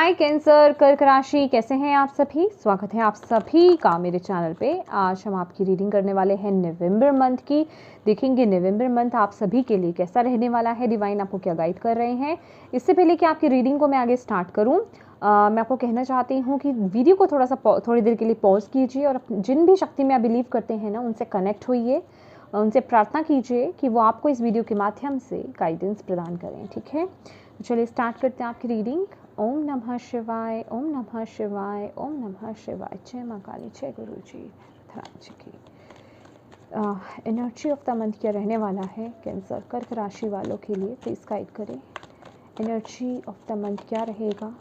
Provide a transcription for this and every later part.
हाय cancer, कर्क राशि, कैसे हैं आप सभी। स्वागत है आप सभी का मेरे चैनल पे। आज हम आपकी रीडिंग करने वाले हैं नवंबर मंथ की। देखेंगे नवंबर मंथ आप सभी के लिए कैसा रहने वाला है, डिवाइन आपको क्या गाइड कर रहे हैं। इससे पहले कि आपकी रीडिंग को मैं आगे स्टार्ट करूँ, मैं आपको कहना चाहती हूँ कि वीडियो को थोड़ी देर के लिए पॉज कीजिए और जिन भी शक्ति में आप बिलीव करते हैं ना, उनसे कनेक्ट होइए, उनसे प्रार्थना कीजिए कि वो आपको इस वीडियो के माध्यम से गाइडेंस प्रदान करें। ठीक है, तो चलिए स्टार्ट करते हैं आपकी रीडिंग। ओम नमः शिवाय, ओम नमः शिवाय, ओम नमः शिवाय। जय माँ काली, जय गुरु जी महाराज की। एनर्जी ऑफ द मंथ क्या रहने वाला है कैंसर कर्क राशि वालों के लिए, प्लीज़ गाइड करें। एनर्जी ऑफ द मंथ क्या रहेगा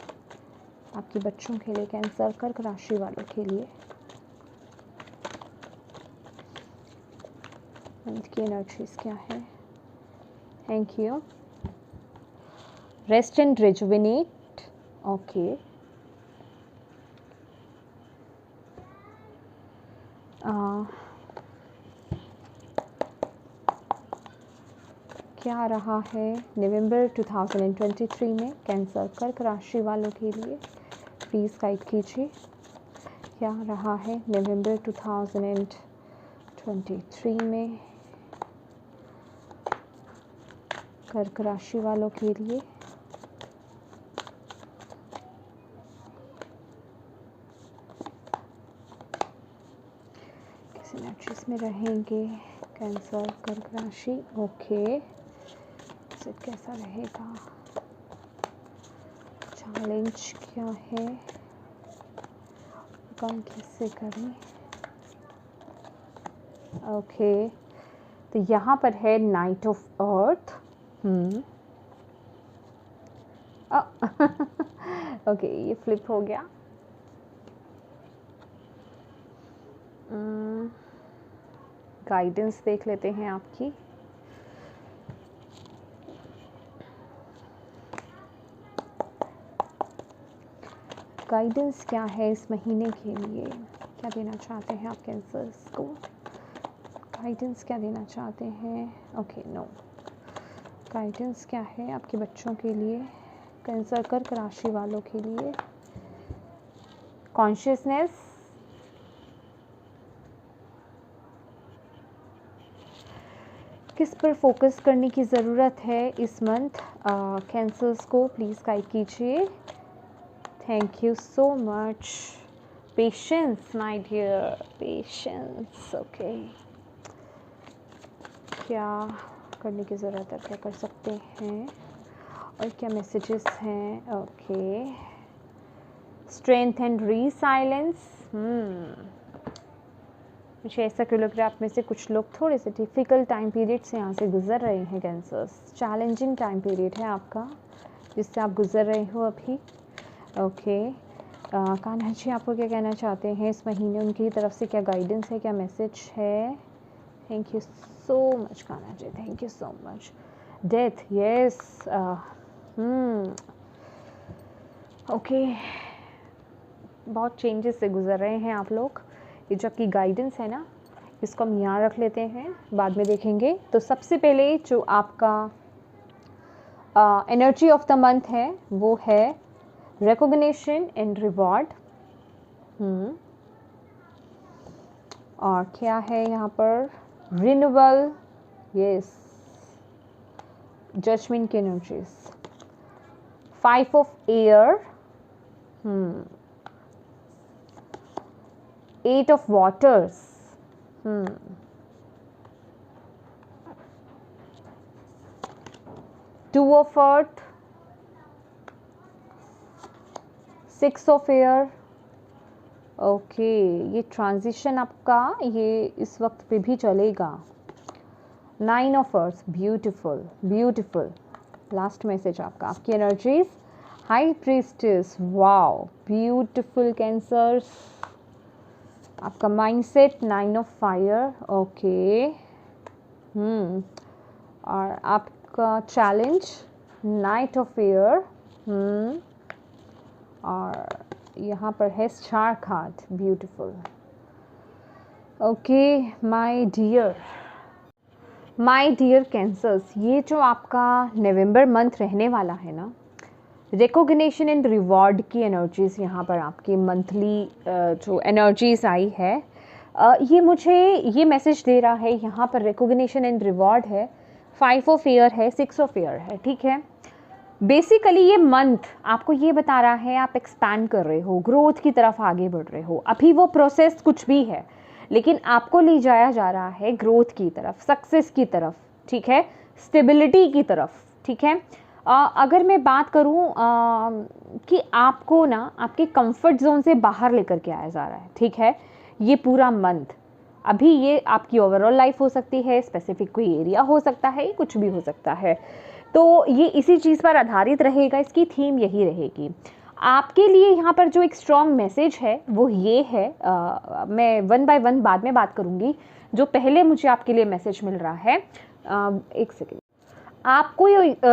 आपके बच्चों के लिए, कैंसर कर्क राशि वालों के लिए। मंथ की एनर्जीज क्या है। Thank you. Rest and rejuvenate. Okay, क्या रहा है नवंबर 2023 में कैंसर कर्क राशि वालों के लिए, प्लीज़ गाइड कीजिए। क्या रहा है नवंबर 2023 में कर्क राशि वालों के लिए। किस एनर्जीज में रहेंगे कैंसर कर्क राशि। ओके, कैसा रहेगा, चैलेंज क्या है, काम कैसे करें। ओके, तो यहाँ पर है नाइट ऑफ अर्थ। ओके, ये फ्लिप हो गया। गाइडेंस देख लेते हैं आपकी। गाइडेंस क्या है इस महीने के लिए, क्या देना चाहते हैं आप कैंसर्स को। गाइडेंस क्या देना चाहते हैं। Okay, no. गाइडेंस क्या है आपके बच्चों के लिए, कैंसर कर्क राशि वालों के लिए। कॉन्शियसनेस, किस पर फोकस करने की ज़रूरत है इस मंथ कैंसर्स को, प्लीज़ गाइड कीजिए। Thank you so much. Patience my dear, patience. Okay, क्या करने की ज़रूरत है, क्या कर सकते हैं और क्या मैसेजेस हैं। Okay, strength and resilience. मुझे ऐसा क्यों लग रहा है आप में से कुछ लोग थोड़े से डिफ़िकल्ट टाइम पीरियड से यहाँ से गुजर रहे हैं कैंसर्स। चैलेंजिंग टाइम पीरियड है आपका जिससे आप गुजर रहे हो अभी। ओके, कान्हा जी आपको क्या कहना चाहते हैं इस महीने, उनकी तरफ से क्या गाइडेंस है, क्या मैसेज है। Thank you so much Kanha ji, thank you so much. Death, yes. Okay, बहुत चेंजेस से गुजर रहे हैं आप लोग। ये जो आपकी गाइडेंस है ना, इसको हम यहाँ रख लेते हैं, बाद में देखेंगे। तो सबसे पहले जो आपका एनर्जी ऑफ द मंथ है वो है रिकॉग्निशन एंड रिवॉर्ड। और क्या है यहाँ पर, रिन्यूअल, यस, जजमेंट की energies. 5 of air, 8 of waters, 2 of earth, 6 of air। Okay, ये ट्रांजिशन आपका ये इस वक्त पे भी चलेगा। 9 of earth, beautiful beautiful. Last message आपका, आपकी energies. High priestess, wow, beautiful cancers. आपका माइंडसेट 9 ऑफ फायर। ओके, और आपका चैलेंज नाइट ऑफ एयर। और यहाँ पर है star card, beautiful. Okay my dear Cancers, ये जो आपका नवंबर मंथ रहने वाला है ना, रिकॉग्निशन एंड रिवॉर्ड की एनर्जीज़ यहाँ पर आपकी मंथली जो एनर्जीज़ आई है, ये मुझे ये मैसेज दे रहा है यहाँ पर। रिकॉग्निशन एंड रिवॉर्ड है, 5 ऑफ एयर है, 6 ऑफ एयर है, ठीक है। बेसिकली ये मंथ आपको ये बता रहा है आप एक्सपैंड कर रहे हो, ग्रोथ की तरफ आगे बढ़ रहे हो। अभी वो प्रोसेस कुछ भी है, लेकिन आपको ले जाया जा रहा है ग्रोथ की तरफ, सक्सेस की तरफ, ठीक है, स्टेबिलिटी की तरफ, ठीक है। अगर मैं बात करूं कि आपको ना आपके कंफर्ट जोन से बाहर लेकर के आया जा रहा है, ठीक है, ये पूरा मंथ। अभी ये आपकी ओवरऑल लाइफ हो सकती है, स्पेसिफिक कोई एरिया हो सकता है, कुछ भी हो सकता है। तो ये इसी चीज़ पर आधारित रहेगा, इसकी थीम यही रहेगी। आपके लिए यहाँ पर जो एक स्ट्रॉन्ग मैसेज है वो ये है, मैं वन बाय वन बाद में बात करूँगी। जो पहले मुझे आपके लिए मैसेज मिल रहा है, एक सेकेंड, आपको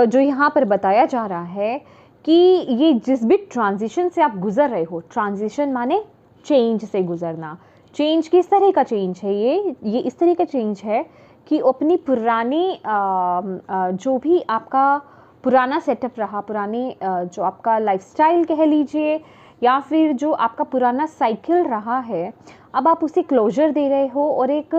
जो यहाँ पर बताया जा रहा है कि ये जिस भी ट्रांजिशन से आप गुजर रहे हो, ट्रांजिशन माने चेंज से गुजरना। चेंज किस तरह का चेंज है? ये इस तरह का चेंज है कि अपनी पुरानी जो भी आपका पुराना सेटअप रहा, पुरानी जो आपका लाइफस्टाइल कह लीजिए, या फिर जो आपका पुराना साइकिल रहा है, अब आप उसे क्लोजर दे रहे हो और एक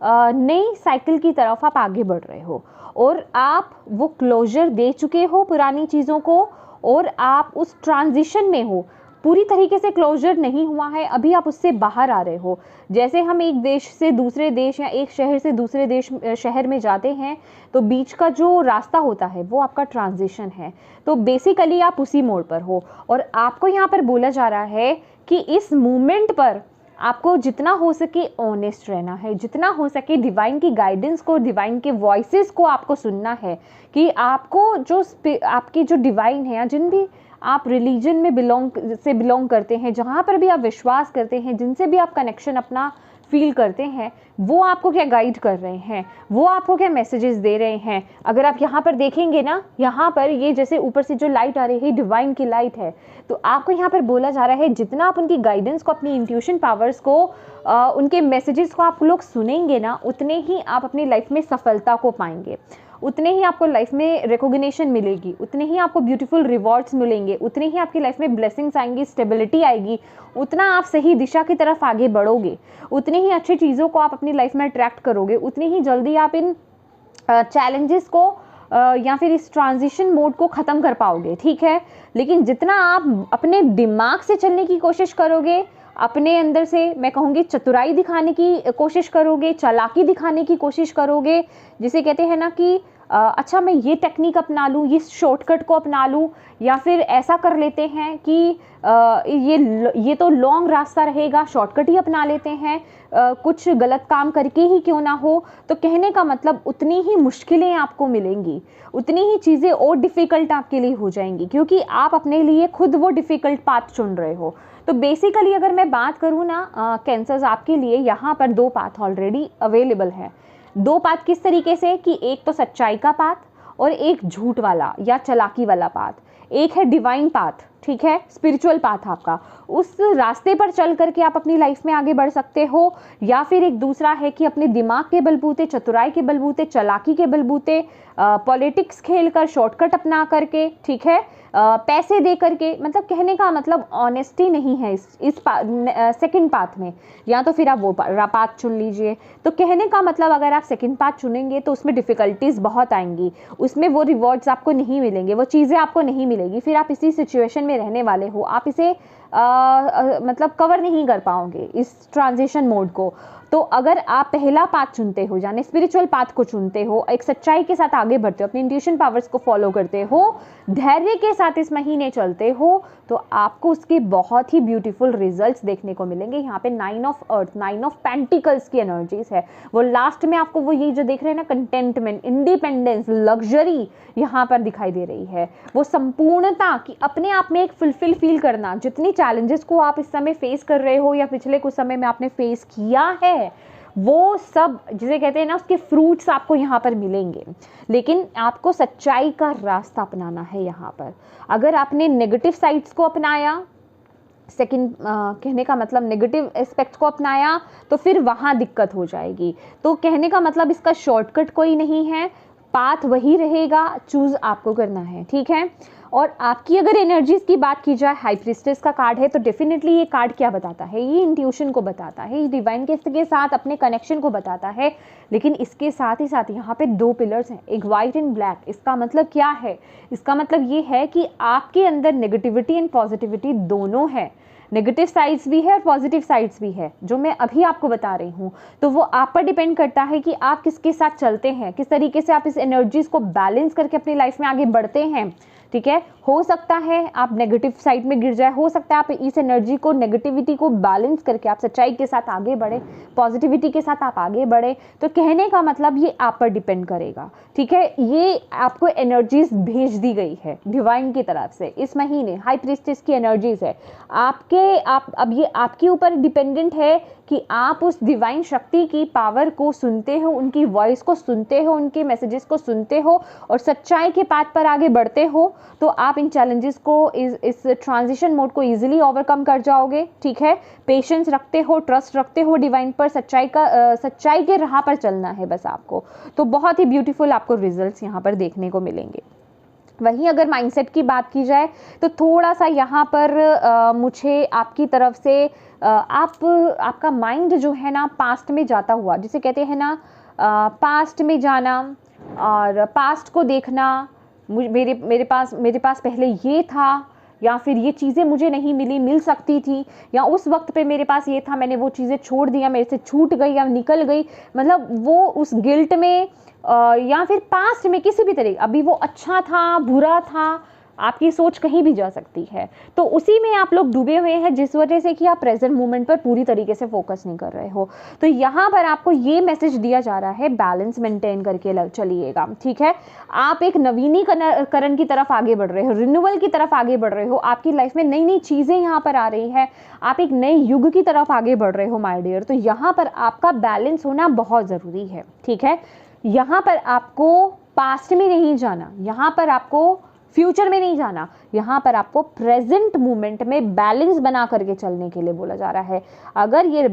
नई साइकिल की तरफ आप आगे बढ़ रहे हो। और आप वो क्लोजर दे चुके हो पुरानी चीज़ों को, और आप उस ट्रांजिशन में हो। पूरी तरीके से क्लोजर नहीं हुआ है, अभी आप उससे बाहर आ रहे हो। जैसे हम एक देश से दूसरे देश या एक शहर से दूसरे शहर में जाते हैं, तो बीच का जो रास्ता होता है वो आपका ट्रांजिशन है। तो बेसिकली आप उसी मोड़ पर हो, और आपको यहाँ पर बोला जा रहा है कि इस मूवमेंट पर आपको जितना हो सके ऑनेस्ट रहना है, जितना हो सके डिवाइन की गाइडेंस को, डिवाइन के वॉइसेस को आपको सुनना है। कि आपको जो आपकी जो डिवाइन है, या जिन भी आप रिलीजन में बिलोंग करते हैं, जहाँ पर भी आप विश्वास करते हैं, जिनसे भी आप कनेक्शन अपना फील करते हैं, वो आपको क्या गाइड कर रहे हैं, वो आपको क्या मैसेजेस दे रहे हैं। अगर आप यहाँ पर देखेंगे ना, यहाँ पर ये जैसे ऊपर से जो लाइट आ रही है, डिवाइन की लाइट है। तो आपको यहाँ पर बोला जा रहा है जितना आप उनकी गाइडेंस को, अपनी इंट्यूशन पावर्स को, उनके मैसेजेस को आप लोग सुनेंगे ना, उतने ही आप अपनी लाइफ में सफलता को पाएंगे, उतने ही आपको लाइफ में रिकॉग्निशन मिलेगी, उतने ही आपको ब्यूटीफुल रिवॉर्ड्स मिलेंगे, उतने ही आपकी लाइफ में ब्लेसिंग्स आएंगी, स्टेबिलिटी आएगी, उतना आप सही दिशा की तरफ आगे बढ़ोगे, उतनी ही अच्छी चीज़ों को आप अपनी लाइफ में अट्रैक्ट करोगे, उतनी ही जल्दी आप इन चैलेंजेस को या फिर इस ट्रांजिशन मोड को ख़त्म कर पाओगे, ठीक है। लेकिन जितना आप अपने दिमाग से चलने की कोशिश करोगे, अपने अंदर से मैं कहूँगी चतुराई दिखाने की कोशिश करोगे, चालाकी दिखाने की कोशिश करोगे, जिसे कहते हैं ना कि अच्छा मैं ये टेक्निक अपना लूँ, ये शॉर्टकट को अपना लूँ, या फिर ऐसा कर लेते हैं कि ये तो लॉन्ग रास्ता रहेगा, शॉर्टकट ही अपना लेते हैं, कुछ गलत काम करके ही क्यों ना हो। तो कहने का मतलब उतनी ही मुश्किलें आपको मिलेंगी, उतनी ही चीज़ें और डिफ़िकल्ट आपके लिए हो जाएंगी, क्योंकि आप अपने लिए खुद वो डिफ़िकल्ट पाथ चुन रहे हो। तो बेसिकली अगर मैं बात करूँ ना कैंसर्स, आपके लिए यहाँ पर 2 पाथ ऑलरेडी अवेलेबल है। 2 पाथ किस तरीके से कि एक तो सच्चाई का पाथ और एक झूठ वाला या चालाकी वाला पाथ। एक है डिवाइन पाथ, ठीक है, स्पिरिचुअल पाथ आपका, उस रास्ते पर चल करके आप अपनी लाइफ में आगे बढ़ सकते हो। या फिर एक दूसरा है कि अपने दिमाग के बलबूते, चतुराई के बलबूते, चालाकी के बलबूते, पॉलिटिक्स खेलकर, शॉर्टकट अपना करके, ठीक है, पैसे दे करके, मतलब कहने का मतलब ऑनेस्टी नहीं है इस सेकंड पाथ में, या तो फिर आप वो पाथ चुन लीजिए। तो कहने का मतलब अगर आप सेकंड पाथ चुनेंगे तो उसमें डिफ़िकल्टीज़ बहुत आएंगी, उसमें वो रिवॉर्ड्स आपको नहीं मिलेंगे, वो चीज़ें आपको नहीं मिलेगी, फिर आप इसी सिचुएशन में रहने वाले हो, आप इसे मतलब कवर नहीं कर पाओगे इस ट्रांजिशन मोड को। तो अगर आप पहला पाथ चुनते हो, यानी स्पिरिचुअल पाथ को चुनते हो, एक सच्चाई के साथ आगे बढ़ते हो, अपनी इंट्यूशन पावर्स को फॉलो करते हो, धैर्य के साथ इस महीने चलते हो, तो आपको उसके बहुत ही ब्यूटीफुल रिजल्ट्स देखने को मिलेंगे। यहाँ पे 9 ऑफ अर्थ, 9 ऑफ पेंटिकल्स की एनर्जीज है। वो लास्ट में आपको वो ये जो देख रहे हैं ना, कंटेंटमेंट, इंडिपेंडेंस, लग्जरी यहाँ पर दिखाई दे रही है। वो संपूर्णता कि अपने आप में एक फुलफिल फील करना, जितनी चैलेंजेस को आप इस समय फेस कर रहे हो या पिछले कुछ समय में आपने फेस किया है, वो सब जिसे कहते हैं ना, उसके फ्रूट्स आपको यहाँ पर मिलेंगे। लेकिन आपको सच्चाई का रास्ता अपनाना है यहाँ पर। अगर आपने नेगेटिव साइड्स को अपनाया, सेकंड कहने का मतलब नेगेटिव एस्पेक्ट को अपनाया, तो फिर वहाँ दिक्कत हो जाएगी। तो कहने का मतलब इसका शॉर्टकट कोई नहीं है, पाथ वही रहेगा, चूज आपको करना है, ठीक है। और आपकी अगर एनर्जीज की बात की जाए, हाई प्रीस्टेस का कार्ड है, तो डेफिनेटली ये कार्ड क्या बताता है, ये इंट्यूशन को बताता है, ये डिवाइन के साथ अपने कनेक्शन को बताता है। लेकिन इसके साथ ही साथ यहाँ पे 2 पिलर्स हैं, एक वाइट एंड ब्लैक। इसका मतलब क्या है, इसका मतलब ये है कि आपके अंदर नेगेटिविटी एंड पॉजिटिविटी दोनों है, नेगेटिव साइड्स भी है और पॉजिटिव साइड्स भी है, जो मैं अभी आपको बता रही हूँ। तो वो आप पर डिपेंड करता है कि आप किसके साथ चलते हैं, किस तरीके से आप इस एनर्जीज को बैलेंस करके अपनी लाइफ में आगे बढ़ते हैं, ठीक है। हो सकता है आप नेगेटिव साइड में गिर जाए, हो सकता है आप इस एनर्जी को, नेगेटिविटी को बैलेंस करके आप सच्चाई के साथ आगे बढ़े, पॉजिटिविटी के साथ आप आगे बढ़े। तो कहने का मतलब ये आप पर डिपेंड करेगा, ठीक है। ये आपको एनर्जीज भेज दी गई है डिवाइन की तरफ से इस महीने, हाई प्रीस्टेस की एनर्जीज है अब ये आपके ऊपर डिपेंडेंट है कि आप उस डिवाइन शक्ति की पावर को सुनते हो, उनकी वॉइस को सुनते हो, उनके मैसेजेस को सुनते हो और सच्चाई के पाथ पर आगे बढ़ते हो। तो आप इन चैलेंजेस को, इस ट्रांजिशन मोड को इजीली ओवरकम कर जाओगे, ठीक है। पेशेंस रखते हो, ट्रस्ट रखते हो डिवाइन पर, सच्चाई के राह पर चलना है बस आपको। तो बहुत ही ब्यूटीफुल आपको रिजल्ट्स यहाँ पर देखने को मिलेंगे। वहीं अगर माइंडसेट की बात की जाए तो थोड़ा सा यहाँ पर मुझे आपकी तरफ से आपका माइंड जो है ना पास्ट में जाता हुआ, जिसे कहते हैं ना पास्ट में जाना और पास्ट को देखना, मेरे पास पहले ये था, या फिर ये चीज़ें मुझे नहीं मिल सकती थी, या उस वक्त पे मेरे पास ये था, मैंने वो चीज़ें छोड़ दिया, मेरे से छूट गई या निकल गई, मतलब वो उस गिल्ट में या फिर पास्ट में किसी भी तरीके, अभी वो अच्छा था बुरा था, आपकी सोच कहीं भी जा सकती है। तो उसी में आप लोग डूबे हुए हैं, जिस वजह से कि आप प्रेजेंट मोमेंट पर पूरी तरीके से फोकस नहीं कर रहे हो। तो यहाँ पर आपको ये मैसेज दिया जा रहा है, बैलेंस मेंटेन करके चलिएगा, ठीक है। आप एक नवीनीकरण की तरफ आगे बढ़ रहे हो, रिन्यूअल की तरफ आगे बढ़ रहे हो, आपकी लाइफ में नई नई चीज़ें यहाँ पर आ रही है, आप एक नए युग की तरफ आगे बढ़ रहे हो माय डियर। तो यहाँ पर आपका बैलेंस होना बहुत ज़रूरी है, ठीक है। यहाँ पर आपको पास्ट में नहीं जाना, यहाँ पर आपको फ्यूचर में नहीं जाना, यहाँ पर आपको प्रेजेंट मोमेंट में बैलेंस बना करके चलने के लिए बोला जा रहा है। अगर ये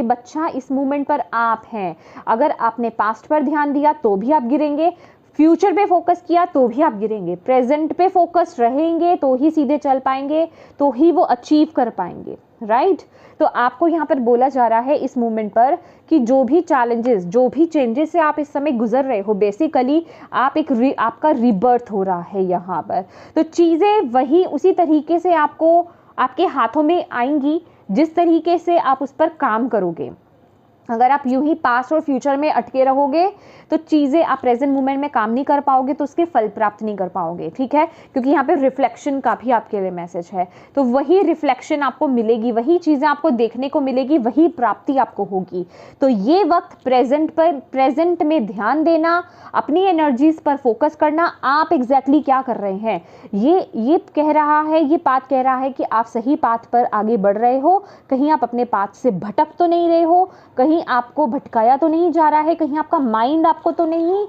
बच्चा इस मोमेंट पर आप हैं, अगर आपने पास्ट पर ध्यान दिया तो भी आप गिरेंगे, फ्यूचर पे फोकस किया तो भी आप गिरेंगे, प्रेजेंट पे फोकस रहेंगे तो ही सीधे चल पाएंगे, तो ही वो अचीव कर पाएंगे, राइट। तो आपको यहाँ पर बोला जा रहा है इस मोमेंट पर कि जो भी चैलेंजेस, जो भी चेंजेस से आप इस समय गुजर रहे हो, बेसिकली आपका रीबर्थ हो रहा है यहाँ पर। तो चीज़ें वही उसी तरीके से आपको आपके हाथों में आएंगी जिस तरीके से आप उस पर काम करोगे। अगर आप यूं ही पास्ट और फ्यूचर में अटके रहोगे तो चीज़ें आप प्रेजेंट मोमेंट में काम नहीं कर पाओगे, तो उसके फल प्राप्त नहीं कर पाओगे, ठीक है। क्योंकि यहाँ पे रिफ्लेक्शन का भी आपके लिए मैसेज है, तो वही रिफ्लेक्शन आपको मिलेगी, वही चीज़ें आपको देखने को मिलेगी, वही प्राप्ति आपको होगी। तो ये वक्त प्रेजेंट में ध्यान देना, अपनी एनर्जीज पर फोकस करना, आप एग्जैक्टली क्या कर रहे हैं, ये कह रहा है, ये बात कह रहा है कि आप सही पाथ पर आगे बढ़ रहे हो, कहीं आप अपने पाथ से भटक तो नहीं रहे हो, कहीं आपको भटकाया तो नहीं जा रहा है, कहीं आपका माइंड आपको तो नहीं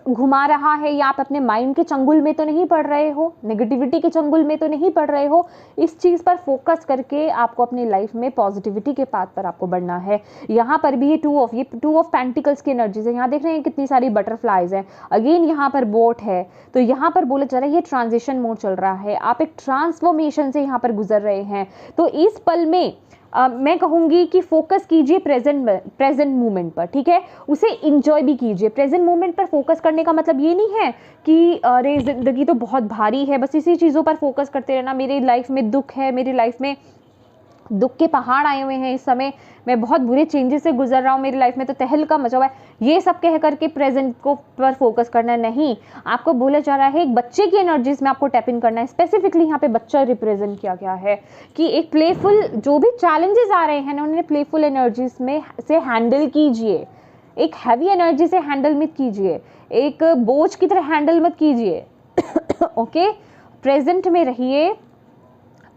घुमा रहा है, या आप अपने माइंड के चंगुल में तो नहीं पड़ रहे हो, नेगेटिविटी के चंगुल में तो नहीं पड़ रहे हो। इस चीज़ पर फोकस करके आपको अपनी लाइफ में पॉजिटिविटी के पाथ पर आपको बढ़ना है। यहाँ पर भी ये टू ऑफ पेंटिकल्स की एनर्जीज है, यहाँ देख रहे हैं कितनी सारी बटरफ्लाइज हैं, अगेन यहाँ पर बोट है। तो यहाँ पर बोला जा रहा है ये ट्रांजिशन मोड चल रहा है, आप एक ट्रांसफॉर्मेशन से यहाँ पर गुजर रहे हैं। तो इस पल में मैं कहूँगी कि फोकस कीजिए प्रेजेंट मोमेंट पर, ठीक है, उसे इंजॉय भी कीजिए। प्रेजेंट मोमेंट पर फोकस करने का मतलब ये नहीं है कि अरे ज़िंदगी तो बहुत भारी है, बस इसी चीज़ों पर फोकस करते रहना, मेरी लाइफ में दुख है, मेरी लाइफ में दुख के पहाड़ आए हुए हैं, इस समय मैं बहुत बुरे चेंजेस से गुजर रहा हूँ, मेरी लाइफ में तो तहलका मचा हुआ है, ये सब कह करके प्रेजेंट को पर फोकस करना नहीं। आपको बोला जा रहा है एक बच्चे की एनर्जीज में आपको टैप इन करना है। स्पेसिफिकली यहाँ पे बच्चा रिप्रेजेंट किया गया है कि एक प्लेफुल, जो भी चैलेंजेस आ रहे हैं ना, उन्हें प्लेफुल एनर्जीज में से हैंडल कीजिए, एक हैवी एनर्जी से हैंडल मत कीजिए, एक बोझ की तरह हैंडल मत कीजिए। ओके, प्रेजेंट में रहिए,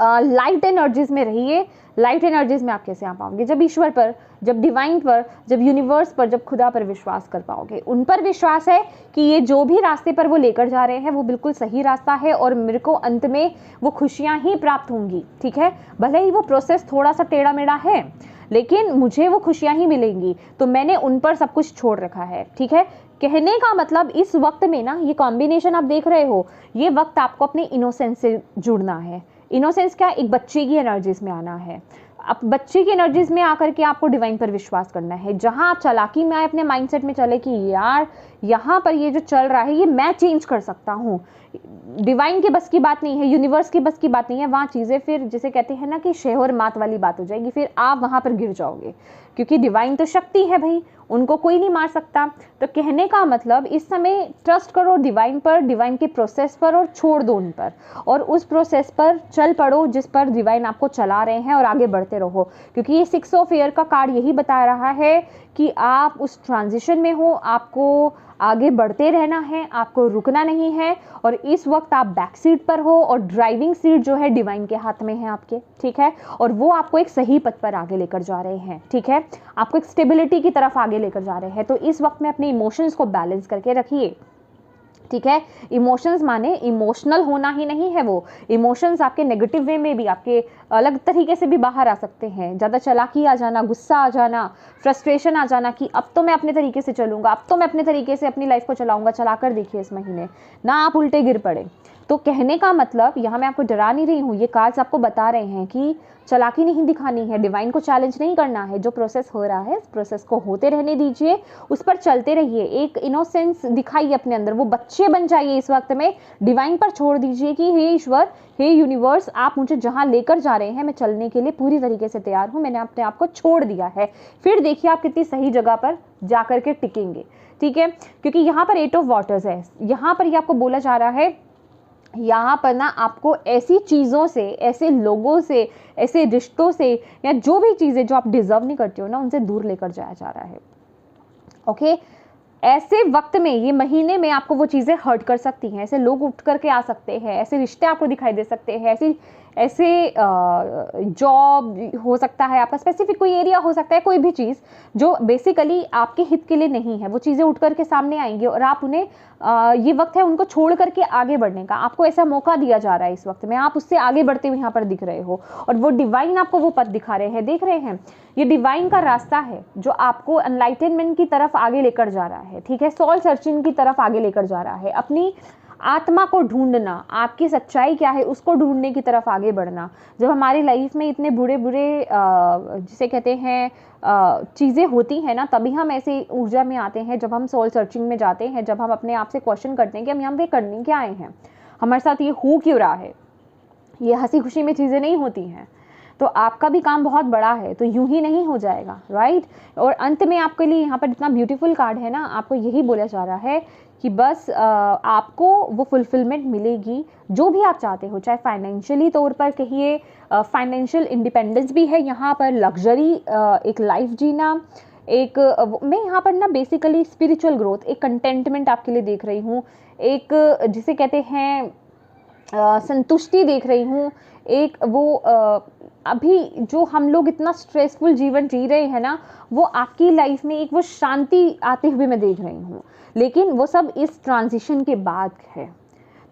लाइट एनर्जीज में रहिए, लाइट एनर्जीज में आप कैसे आ पाओगे? जब ईश्वर पर, जब डिवाइन पर, जब यूनिवर्स पर, जब खुदा पर विश्वास कर पाओगे। उन पर विश्वास है कि ये जो भी रास्ते पर वो लेकर जा रहे हैं वो बिल्कुल सही रास्ता है और मेरे को अंत में वो खुशियां ही प्राप्त होंगी, ठीक है। भले ही वो प्रोसेस थोड़ा सा टेढ़ा मेढ़ा है लेकिन मुझे वो खुशियां ही मिलेंगी। तो मैंने उन पर सब कुछ छोड़ रखा है, ठीक है। कहने का मतलब इस वक्त में ना, ये कॉम्बिनेशन आप देख रहे हो, ये वक्त आपको अपने इनोसेंस से जुड़ना है। इनोसेंस क्या? एक बच्चे की एनर्जीज में आना है। अब बच्चे की एनर्जीज में आकर के आपको डिवाइन पर विश्वास करना है। जहां आप चालाकी में आए, अपने माइंडसेट में चले कि यार यहाँ पर ये जो चल रहा है ये मैं चेंज कर सकता हूँ, डिवाइन के बस की बात नहीं है, यूनिवर्स की बस की बात नहीं है, वहाँ चीज़ें फिर जिसे कहते हैं ना कि शेर मात वाली बात हो जाएगी, फिर आप वहाँ पर गिर जाओगे। क्योंकि डिवाइन तो शक्ति है भाई, उनको कोई नहीं मार सकता। तो कहने का मतलब इस समय ट्रस्ट करो डिवाइन पर, डिवाइन के प्रोसेस पर, और छोड़ दो उन पर, और उस प्रोसेस पर चल पड़ो जिस पर डिवाइन आपको चला रहे हैं, और आगे बढ़ते रहो। क्योंकि ये 6 ऑफ एयर का कार्ड यही बता रहा है कि आप उस ट्रांजिशन में हो, आपको आगे बढ़ते रहना है, आपको रुकना नहीं है। और इस वक्त आप बैक सीट पर हो और ड्राइविंग सीट जो है डिवाइन के हाथ में है आपके, ठीक है। और वो आपको एक सही पथ पर आगे लेकर जा रहे हैं, ठीक है, आपको एक स्टेबिलिटी की तरफ आगे लेकर जा रहे हैं। तो इस वक्त में अपने इमोशंस को बैलेंस करके रखिए, ठीक है। इमोशंस माने इमोशनल होना ही नहीं है, वो इमोशंस आपके नेगेटिव वे में भी, आपके अलग तरीके से भी बाहर आ सकते हैं। ज़्यादा चालाकी आ जाना, गुस्सा आ जाना, फ्रस्ट्रेशन आ जाना कि अब तो मैं अपने तरीके से चलूँगा, अब तो मैं अपने तरीके से अपनी लाइफ को चलाऊँगा। चलाकर देखिए इस महीने ना आप उल्टे गिर पड़े। तो कहने का मतलब यहाँ मैं आपको डरा नहीं रही हूँ, ये कार्ड्स आपको बता रहे हैं कि चालाकी नहीं दिखानी है, डिवाइन को चैलेंज नहीं करना है। जो प्रोसेस हो रहा है इस प्रोसेस को होते रहने दीजिए, उस पर चलते रहिए। एक इनोसेंस दिखाइए अपने अंदर, वो बच्चे बन जाइए इस वक्त में। डिवाइन पर छोड़ दीजिए कि हे ईश्वर, हे यूनिवर्स, आप मुझे जहाँ लेकर जा रहे हैं मैं चलने के लिए पूरी तरीके से तैयार हूँ, मैंने अपने आप को छोड़ दिया है। फिर देखिए आप कितनी सही जगह पर जा करके टिकेंगे, ठीक है। क्योंकि यहाँ पर 8 ऑफ वाटर्स है, यहाँ पर ये आपको बोला जा रहा है, यहाँ पर ना आपको ऐसी चीज़ों से, ऐसे लोगों से, ऐसे रिश्तों से, या जो भी चीज़ें जो आप डिजर्व नहीं करते हो ना, उनसे दूर लेकर जाया जा रहा है, ओके। ऐसे वक्त में, ये महीने में आपको वो चीज़ें हर्ट कर सकती हैं, ऐसे लोग उठ करके आ सकते हैं, ऐसे रिश्ते आपको दिखाई दे सकते हैं, ऐसे जॉब हो सकता है आपका, स्पेसिफिक कोई एरिया हो सकता है, कोई भी चीज़ जो बेसिकली आपके हित के लिए नहीं है, वो चीज़ें उठ करके सामने आएंगी और आप उन्हें ये वक्त है उनको छोड़ करके आगे बढ़ने का। आपको ऐसा मौका दिया जा रहा है इस वक्त में, आप उससे आगे बढ़ते हुए यहाँ पर दिख रहे हो, और वो डिवाइन आपको वो पथ दिखा रहे हैं। देख रहे हैं, ये डिवाइन का रास्ता है जो आपको एनलाइटनमेंट की तरफ आगे लेकर जा रहा है, ठीक है, सोल सर्चिंग की तरफ आगे लेकर जा रहा है। अपनी आत्मा को ढूंढना, आपकी सच्चाई क्या है उसको ढूंढने की तरफ आगे बढ़ना। जब हमारी लाइफ में इतने बुरे जिसे कहते हैं चीज़ें होती हैं ना, तभी हम ऐसे ऊर्जा में आते हैं, जब हम सोल सर्चिंग में जाते हैं, जब हम अपने आप से क्वेश्चन करते हैं कि हम यहाँ पे करने क्या आए हैं, हमारे साथ ये हो क्यों रहा है। ये हंसी खुशी में चीज़ें नहीं होती हैं, तो आपका भी काम बहुत बड़ा है, तो यूं ही नहीं हो जाएगा, राइट। और अंत में आपके लिए यहाँ पर इतना ब्यूटीफुल कार्ड है ना, आपको यही बोला जा रहा है कि बस आपको वो फुलफिलमेंट मिलेगी जो भी आप चाहते हो, चाहे फाइनेंशियली तौर पर कहिए, फाइनेंशियल इंडिपेंडेंस भी है यहाँ पर, लग्जरी एक लाइफ जीना, एक मैं यहाँ पर ना बेसिकली स्पिरिचुअल ग्रोथ, एक कंटेंटमेंट आपके लिए देख रही हूँ, एक जिसे कहते हैं संतुष्टि देख रही हूँ, एक वो अभी जो हम लोग इतना स्ट्रेसफुल जीवन जी रहे हैं ना, वो आपकी लाइफ में एक वो शांति आते हुए मैं देख रही हूँ। लेकिन वो सब इस ट्रांजिशन के बाद है।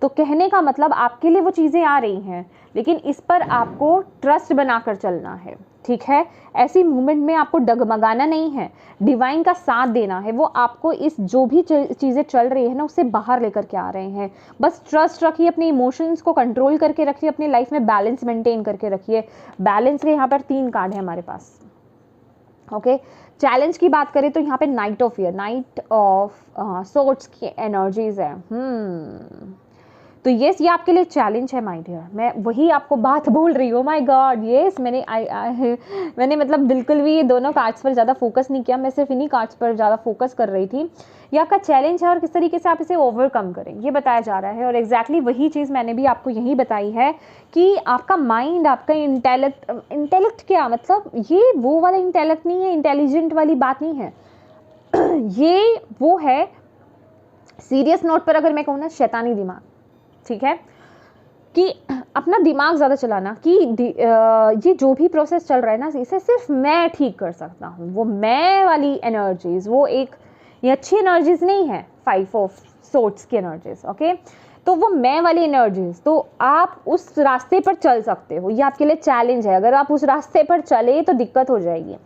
तो कहने का मतलब आपके लिए वो चीज़ें आ रही हैं, लेकिन इस पर आपको ट्रस्ट बनाकर चलना है, ठीक है। ऐसी मूवमेंट में आपको डगमगाना नहीं है, डिवाइन का साथ देना है। वो आपको इस जो भी चीज़ें चल रही है ना उससे बाहर लेकर के आ रहे हैं। बस ट्रस्ट रखिए, अपने इमोशंस को कंट्रोल करके रखिए, अपनी लाइफ में बैलेंस मेंटेन करके रखिए। बैलेंस के यहाँ पर 3 कार्ड है हमारे पास, ओके। चैलेंज की बात करें तो यहाँ पे night of year, night of sorts की एनर्जीज है। तो यस, ये आपके लिए चैलेंज है माय डियर। मैं वही आपको बात बोल रही हूँ, माय गॉड यस। मैंने मतलब बिल्कुल भी ये दोनों कार्ड्स पर ज़्यादा फोकस नहीं किया, मैं सिर्फ इन्हीं कार्ड्स पर ज़्यादा फोकस कर रही थी। ये आपका चैलेंज है और किस तरीके से आप इसे ओवरकम करें ये बताया जा रहा है। और एग्जैक्टली वही चीज़ मैंने भी आपको यही बताई है कि आपका माइंड, आपका इंटेलेक्ट क्या मतलब, ये वो वाला इंटेलेक्ट नहीं है, इंटेलिजेंट वाली बात नहीं है ये वो है, सीरियस नोट पर अगर मैं कहूँ ना, शैतानी दिमाग, ठीक है। कि अपना दिमाग ज़्यादा चलाना कि ये जो भी प्रोसेस चल रहा है ना, इसे सिर्फ मैं ठीक कर सकता हूँ। वो मैं वाली एनर्जीज, वो एक ये अच्छी एनर्जीज नहीं है, 5 ऑफ सोर्ट्स की एनर्जीज, ओके। तो वो मैं वाली एनर्जीज, तो आप उस रास्ते पर चल सकते हो, ये आपके लिए चैलेंज है। अगर आप उस रास्ते पर चले तो दिक्कत हो जाएगी।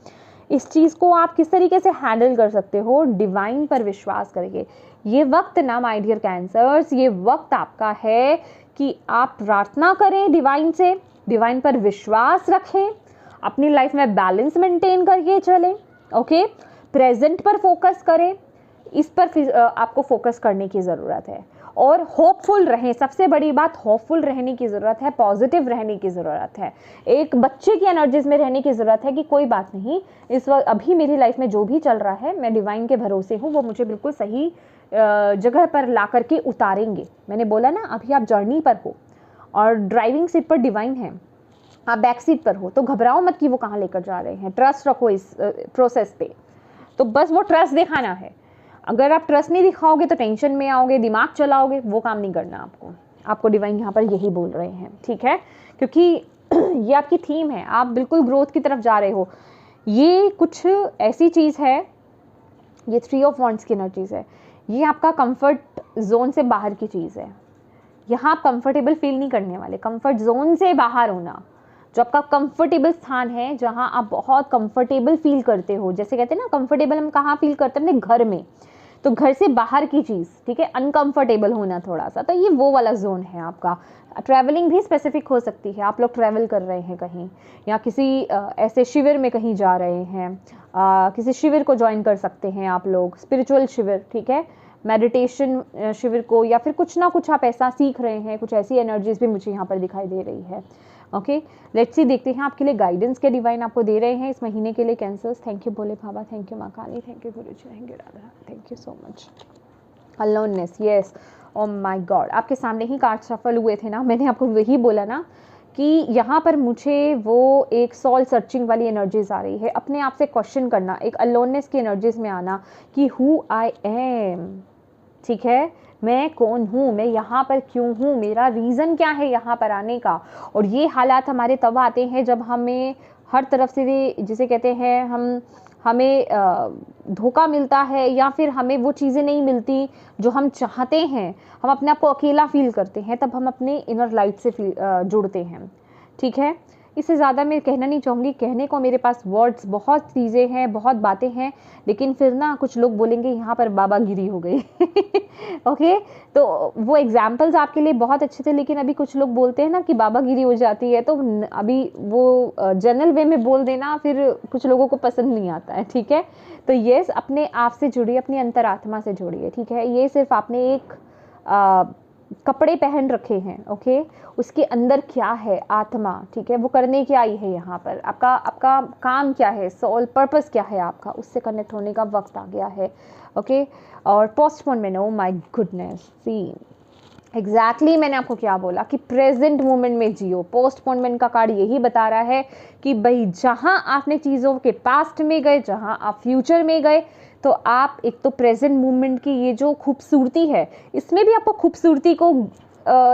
इस चीज़ को आप किस तरीके से हैंडल कर सकते हो, डिवाइन पर विश्वास करके। ये वक्त ना माय डियर कैंसर्स, ये वक्त आपका है कि आप प्रार्थना करें डिवाइन से, डिवाइन पर विश्वास रखें, अपनी लाइफ में बैलेंस मेंटेन करके चलें, ओके। प्रेजेंट पर फोकस करें, इस पर आपको फोकस करने की ज़रूरत है। और होपफुल रहें, सबसे बड़ी बात होपफुल रहने की ज़रूरत है, पॉजिटिव रहने की ज़रूरत है, एक बच्चे की एनर्जीज में रहने की ज़रूरत है कि कोई बात नहीं, इस वक्त अभी मेरी लाइफ में जो भी चल रहा है मैं डिवाइन के भरोसे हूँ, वो मुझे बिल्कुल सही जगह पर ला करके उतारेंगे। मैंने बोला ना, अभी आप जर्नी पर हो और ड्राइविंग सीट पर डिवाइन है, आप बैक सीट पर हो, तो घबराओ मत कि वो कहाँ लेकर जा रहे हैं। ट्रस्ट रखो इस प्रोसेस पे, तो बस वो ट्रस्ट दिखाना है। अगर आप ट्रस्ट नहीं दिखाओगे तो टेंशन में आओगे, दिमाग चलाओगे, वो काम नहीं करना आपको। आपको डिवाइन यहाँ पर यही बोल रहे हैं, ठीक है, क्योंकि ये आपकी थीम है, आप बिल्कुल ग्रोथ की तरफ जा रहे हो। ये कुछ ऐसी चीज़ है, ये 3 ऑफ वॉन्ड्स की एनर्जीज है, ये आपका कंफर्ट जोन से बाहर की चीज़ है। यहाँ आप कंफर्टेबल फील नहीं करने वाले, कंफर्ट जोन से बाहर होना, जो आपका कंफर्टेबल स्थान है, जहाँ आप बहुत कंफर्टेबल फील करते हो। जैसे कहते हैं ना, कंफर्टेबल हम कहाँ फील करते हैं, अपने घर में, तो घर से बाहर की चीज़, ठीक है, अनकंफर्टेबल होना थोड़ा सा, तो ये वो वाला जोन है आपका। ट्रैवलिंग भी स्पेसिफिक हो सकती है, आप लोग ट्रैवल कर रहे हैं कहीं, या किसी ऐसे शिविर में कहीं जा रहे हैं, किसी शिविर को ज्वाइन कर सकते हैं आप लोग, स्पिरिचुअल शिविर, ठीक है, मेडिटेशन शिविर को, या फिर कुछ ना कुछ आप ऐसा सीख रहे हैं। कुछ ऐसी एनर्जीज भी मुझे यहाँ पर दिखाई दे रही है, ओके। लेट्स सी, देखते हैं आपके लिए गाइडेंस के डिवाइन आपको दे रहे हैं इस महीने के लिए Cancers. Thank you Bhole Baba, thank you माँ Kali, thank you Guruji, thank you Radha, thank you so much. Aloneness, yes, oh my God, आपके सामने ही कार्ड सफल हुए थे ना, मैंने आपको वही बोला ना कि यहाँ पर मुझे वो एक सॉल सर्चिंग वाली एनर्जीज आ रही है, अपने आप से क्वेश्चन करना, एक अलोननेस की एनर्जीज में आना कि हु आई एम, ठीक है, मैं कौन हूँ, मैं यहाँ पर क्यों हूँ, मेरा रीज़न क्या है यहाँ पर आने का। और ये हालात हमारे तब आते हैं जब हमें हर तरफ से, जिसे कहते हैं हमें धोखा मिलता है, या फिर हमें वो चीज़ें नहीं मिलती जो हम चाहते हैं, हम अपने आप को अकेला फील करते हैं, तब हम अपने इनर लाइट से जुड़ते हैं, ठीक है। इससे ज़्यादा मैं कहना नहीं चाहूँगी, कहने को मेरे पास वर्ड्स बहुत चीज़ें हैं, बहुत बातें हैं, लेकिन फिर ना कुछ लोग बोलेंगे यहाँ पर बाबागिरी हो गई ओके, तो वो एग्जाम्पल्स आपके लिए बहुत अच्छे थे, लेकिन अभी कुछ लोग बोलते हैं ना कि बाबागिरी हो जाती है, तो अभी वो जनरल वे में बोल देना फिर कुछ लोगों को पसंद नहीं आता है, ठीक है। तो ये अपने आप से जुड़िए, अपनी अंतरात्मा से जुड़िए, ठीक है। ये सिर्फ आपने एक कपड़े पहन रखे हैं, ओके, उसके अंदर क्या है आत्मा, ठीक है, वो करने क्या आई है यहाँ पर, आपका काम क्या है, सोल पर्पस क्या है आपका, उससे कनेक्ट होने का वक्त आ गया है, ओके। और postponement, oh my goodness, see exactly मैंने आपको क्या बोला कि प्रेजेंट मोमेंट में जियो। पोस्टपोनमेंट का कार्ड यही बता रहा है कि भाई जहाँ आपने चीज़ों के पास्ट में गए, जहाँ आप फ्यूचर में गए, तो आप एक तो प्रेजेंट मोमेंट की ये जो खूबसूरती है, इसमें भी आपको खूबसूरती को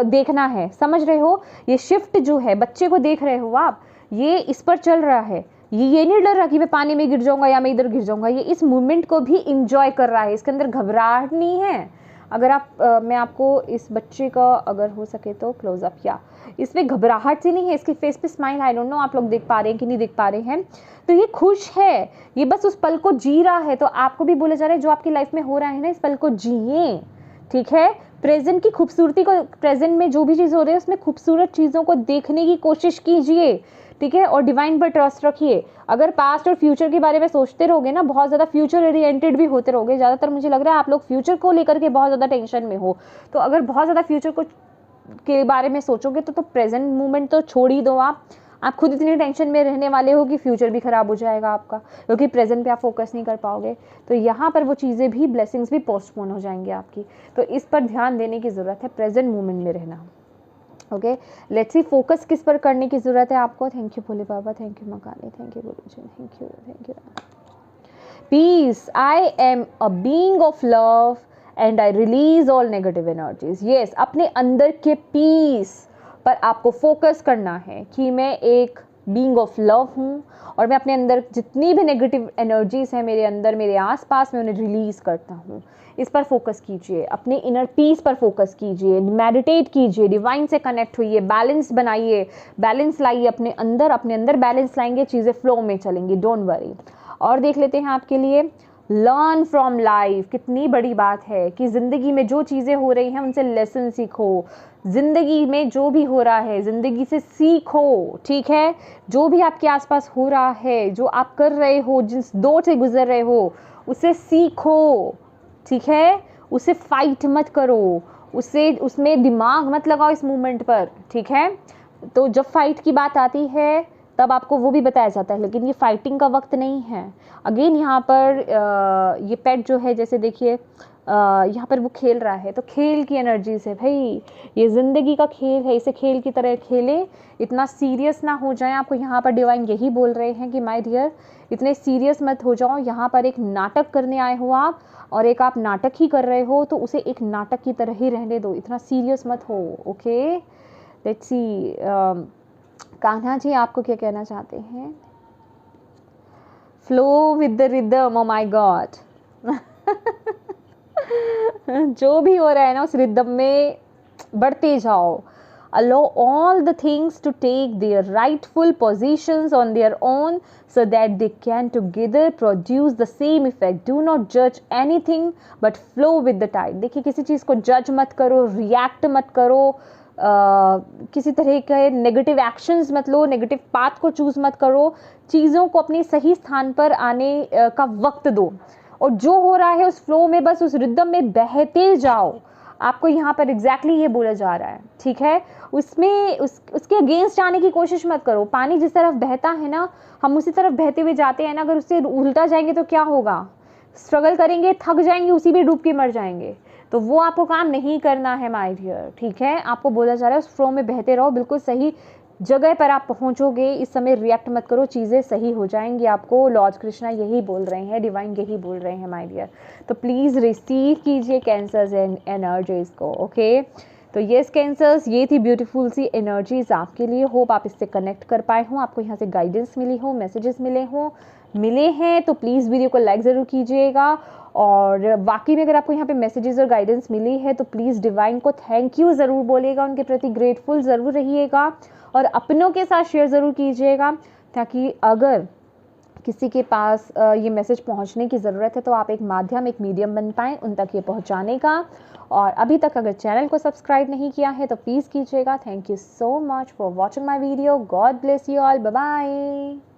देखना है, समझ रहे हो। ये शिफ्ट जो है, बच्चे को देख रहे हो आप, ये इस पर चल रहा है, ये नहीं डर रहा कि मैं पानी में गिर जाऊंगा या मैं इधर गिर जाऊंगा, ये इस मोमेंट को भी इंजॉय कर रहा है, इसके अंदर घबराहट नहीं है। अगर आप मैं आपको इस बच्चे का अगर हो सके तो क्लोजअप, या इसमें घबराहट से नहीं है, इसके फेस पे स्माइल, आई डोंट नो आप लोग देख पा रहे हैं कि नहीं देख पा रहे हैं, तो ये खुश है, ये बस उस पल को जी रहा है। तो आपको भी बोला जा रहा है जो आपकी लाइफ में हो रहा है ना, इस पल को जिए, ठीक है। प्रेजेंट की खूबसूरती को, प्रेजेंट में जो भी चीज़ हो रही है उसमें खूबसूरत चीज़ों को देखने की कोशिश कीजिए, ठीक है, और डिवाइन पर ट्रस्ट रखिए। अगर पास्ट और फ्यूचर के बारे में सोचते रहोगे ना, बहुत ज़्यादा फ्यूचर ओरिएंटेड भी होते रहोगे, ज़्यादातर मुझे लग रहा है आप लोग फ्यूचर को लेकर के बहुत ज़्यादा टेंशन में हो, तो अगर बहुत ज़्यादा फ्यूचर को के बारे में सोचोगे तो प्रेजेंट मोमेंट तो छोड़ ही दो। आप खुद इतनी टेंशन में रहने वाले हो कि फ्यूचर भी ख़राब हो जाएगा आपका, क्योंकि प्रेजेंट पे आप फोकस नहीं कर पाओगे, तो यहाँ पर वो चीज़ें भी, ब्लेसिंग्स भी पोस्टपोन हो जाएंगी आपकी, तो इस पर ध्यान देने की ज़रूरत है, प्रेजेंट मोमेंट में रहना, ओके। लेट्स सी, फोकस किस पर करने की ज़रूरत है आपको। Thank you Bhole Baba, thank you मकाली, thank you Guruji, thank you. Peace, I am a being of love and I release all negative energies. Yes, अपने अंदर के पीस पर आपको फोकस करना है कि मैं एक बीइंग ऑफ लव हूँ और मैं अपने अंदर जितनी भी नेगेटिव एनर्जीज हैं मेरे अंदर, मेरे आसपास, मैं उन्हें रिलीज़ करता हूँ। इस पर फोकस कीजिए, अपने इनर पीस पर फोकस कीजिए, मेडिटेट कीजिए, डिवाइन से कनेक्ट होइए, बैलेंस बनाइए, बैलेंस लाइए अपने अंदर बैलेंस लाएंगे, चीज़ें फ्लो में चलेंगी, डोंट वरी। और देख लेते हैं आपके लिए लर्न फ्रॉम लाइफ। कितनी बड़ी बात है कि ज़िंदगी में जो चीज़ें हो रही हैं उनसे लेसन सीखो। ज़िंदगी में जो भी हो रहा है ज़िंदगी से सीखो, ठीक है। जो भी आपके आसपास हो रहा है, जो आप कर रहे हो, जिस दौर से गुजर रहे हो, उसे सीखो, ठीक है। उसे फाइट मत करो, उसमें दिमाग मत लगाओ इस मूवमेंट पर, ठीक है। तो जब फाइट की बात आती है तब आपको वो भी बताया जाता है, लेकिन ये फाइटिंग का वक्त नहीं है। अगेन यहाँ पर ये पेट जो है, जैसे देखिए यहाँ पर वो खेल रहा है, तो खेल की एनर्जी से, भाई ये ज़िंदगी का खेल है, इसे खेल की तरह खेले, इतना सीरियस ना हो जाए। आपको यहाँ पर डिवाइन यही बोल रहे हैं कि माय डियर, इतने सीरियस मत हो जाओ। यहाँ पर एक नाटक करने आए हो आप, और एक आप नाटक ही कर रहे हो, तो उसे एक नाटक की तरह ही रहने दो, इतना सीरियस मत हो, okay. Let's see Kanha ji आपको क्या कहना चाहते हैं। Flow with the rhythm, O my God. जो भी हो रहा है ना उस रिदम में बढ़ते जाओ। Allow all the things to take their rightful positions on their own so that they can together produce the same effect. Do not judge anything but flow with the tide. देखिए किसी चीज़ को जज मत करो, react मत करो, किसी तरह के नेगेटिव एक्शंस मत लो, नेगेटिव पाथ को चूज़ मत करो। चीज़ों को अपने सही स्थान पर आने का वक्त दो, और जो हो रहा है उस फ्लो में बस उस रिदम में बहते जाओ। आपको यहाँ पर एग्जैक्टली ये बोला जा रहा है, ठीक है। उसमें उसके अगेंस्ट जाने की कोशिश मत करो। पानी जिस तरफ बहता है ना, हम उसी तरफ बहते हुए जाते हैं ना। अगर उससे उल्टा जाएंगे तो क्या होगा, स्ट्रगल करेंगे, थक जाएंगे, उसी में डूब के मर जाएंगे। तो वो आपको काम नहीं करना है माय डियर, ठीक है। आपको बोला जा रहा है उस फ्लो में बहते रहो, बिल्कुल सही जगह पर आप पहुंचोगे। इस समय रिएक्ट मत करो, चीज़ें सही हो जाएंगी। आपको लॉर्ड कृष्णा यही बोल रहे हैं, डिवाइन यही बोल रहे हैं माय डियर। तो प्लीज़ रिसीव कीजिए कैंसर्स एंड एनर्जीज़ को, ओके। तो येस कैंसर्स, ये थी ब्यूटीफुल सी एनर्जीज़ आपके लिए। होप आप इससे कनेक्ट कर पाए हों, आपको यहाँ से गाइडेंस मिली हो, मैसेजेस मिले हैं तो प्लीज़ वीडियो को लाइक ज़रूर कीजिएगा। और वाकई में अगर आपको यहाँ पे मैसेजेस और गाइडेंस मिली है तो प्लीज़ डिवाइन को थैंक यू ज़रूर बोलिएगा, उनके प्रति ग्रेटफुल ज़रूर रहिएगा, और अपनों के साथ शेयर ज़रूर कीजिएगा, ताकि अगर किसी के पास ये मैसेज पहुंचने की ज़रूरत है तो आप एक माध्यम, एक मीडियम बन पाएँ उन तक ये पहुंचाने का। और अभी तक अगर चैनल को सब्सक्राइब नहीं किया है तो प्लीज़ कीजिएगा। Thank you so much for watching my video. God bless you all, bye bye.